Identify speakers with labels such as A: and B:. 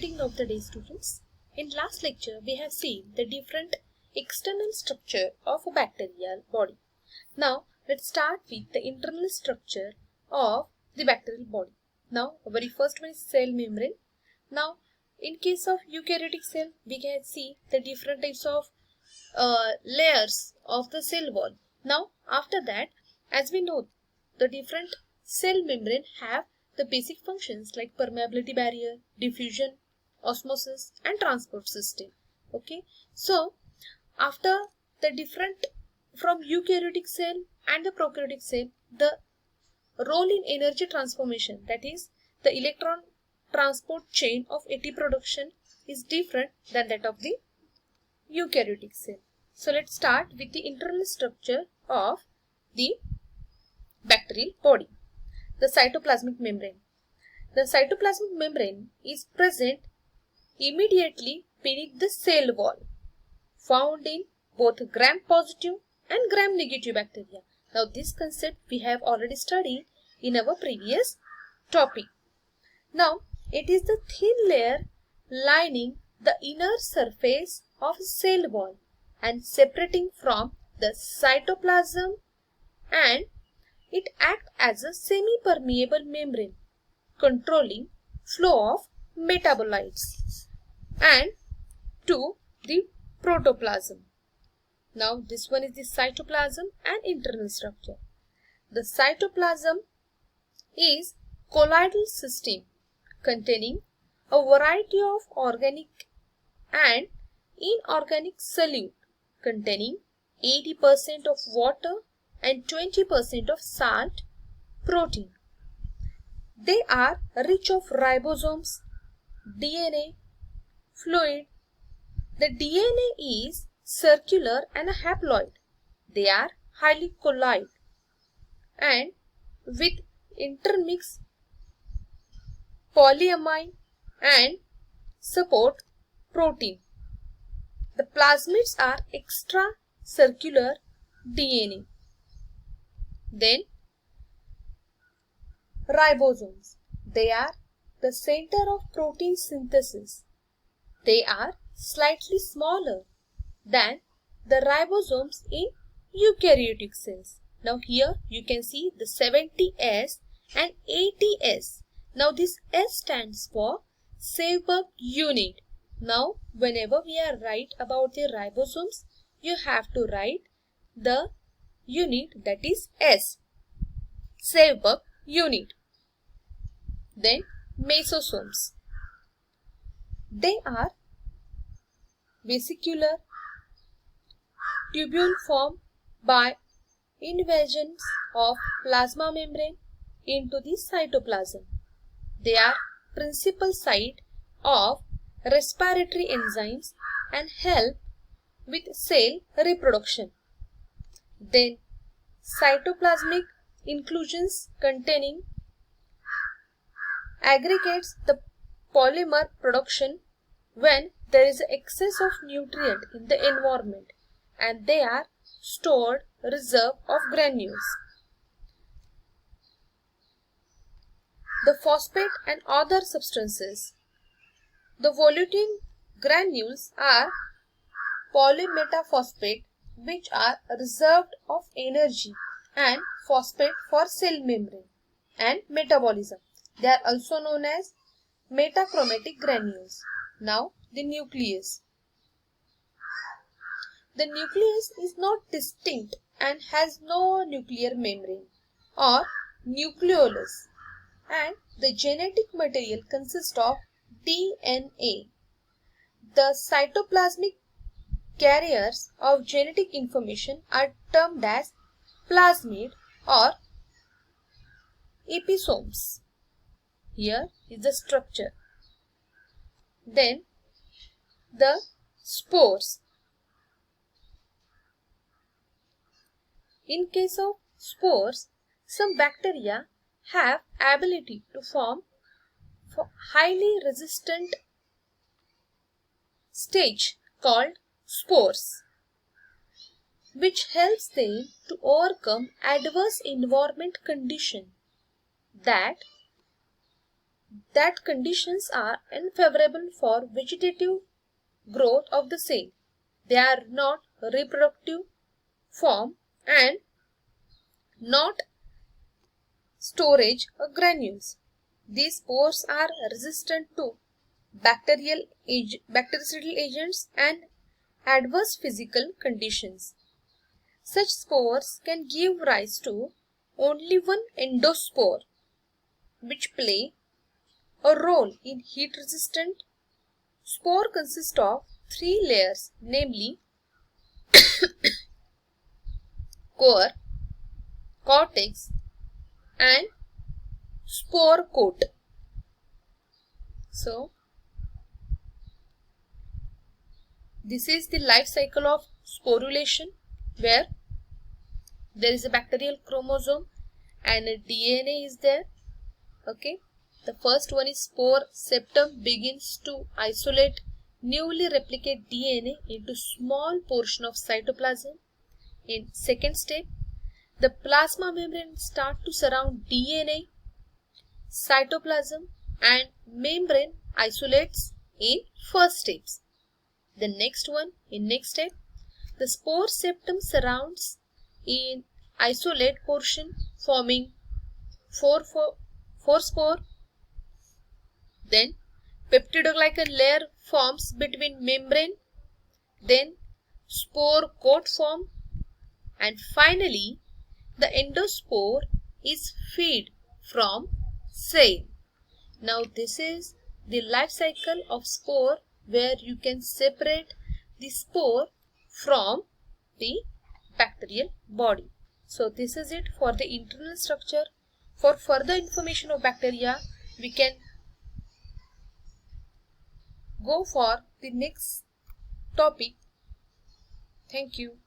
A: Greeting of the day, students. In last lecture we have seen the different external structure of a bacterial body. Now let's start with the internal structure of the bacterial body. Now very first one is cell membrane. Now in case of eukaryotic cell we can see the different types of layers of the cell wall. Now after that, as we know, the different cell membrane have the basic functions like permeability barrier, diffusion, osmosis and transport system. Okay, so after the different from eukaryotic cell and the prokaryotic cell, the role in energy transformation, that is the electron transport chain of ATP production, is different than that of the eukaryotic cell. So let's start with the internal structure of the bacterial body. The cytoplasmic membrane. The cytoplasmic membrane is present immediately beneath the cell wall, found in both gram-positive and gram-negative bacteria. Now this concept we have already studied in our previous topic. Now it is the thin layer lining the inner surface of cell wall and separating from the cytoplasm, and it acts as a semi-permeable membrane controlling flow of metabolites and to the protoplasm. Now this one is the cytoplasm and internal structure. The cytoplasm is colloidal system containing a variety of organic and inorganic solute containing 80% of water and 20% of salt protein. They are rich of ribosomes, DNA, fluid. The DNA is circular and a haploid. They are highly colloid and with intermixed polyamine and support protein. The plasmids are extracircular DNA. Then ribosomes. They are the center of protein synthesis. They are slightly smaller than the ribosomes in eukaryotic cells. Now here you can see the 70S and 80S. Now this S stands for Seiberg unit. Now whenever we are write about the ribosomes, you have to write the unit, that is S, Seiberg unit. Then mesosomes. They are vesicular tubule formed by invasions of plasma membrane into the cytoplasm. They are principal site of respiratory enzymes and help with cell reproduction. Then cytoplasmic inclusions containing aggregates the polymer production when there is excess of nutrient in the environment, and they are stored reserve of granules. The phosphate and other substances. The volutin granules are polymetaphosphate, which are reserved of energy and phosphate for cell membrane and metabolism. They are also known as metachromatic granules. Now the nucleus. The nucleus is not distinct and has no nuclear membrane or nucleolus, and the genetic material consists of DNA. The cytoplasmic carriers of genetic information are termed as plasmid or episomes. Here is the structure. Then the spores. In case of spores, some bacteria have ability to form highly resistant stage called spores, which helps them to overcome adverse environment condition that that conditions are unfavorable for vegetative growth of the cell. They are not reproductive form and not storage granules. These spores are resistant to bactericidal agents and adverse physical conditions. Such spores can give rise to only one endospore, which play a role in heat resistant. Spore consists of three layers, namely core, cortex and spore coat. So, this is the life cycle of sporulation, where there is a bacterial chromosome and a DNA is there. Okay. The first one is spore septum begins to isolate newly replicate DNA into small portion of cytoplasm. In second step, the plasma membrane start to surround DNA, cytoplasm and membrane isolates in first steps. The next one, in next step, the spore septum surrounds in isolate portion forming four spore. Then peptidoglycan layer forms between membrane. Then spore coat form, and finally the endospore is freed from cell. Now this is the life cycle of spore, where you can separate the spore from the bacterial body. So this is it for the internal structure. For further information of bacteria, we can go for the next topic. Thank you.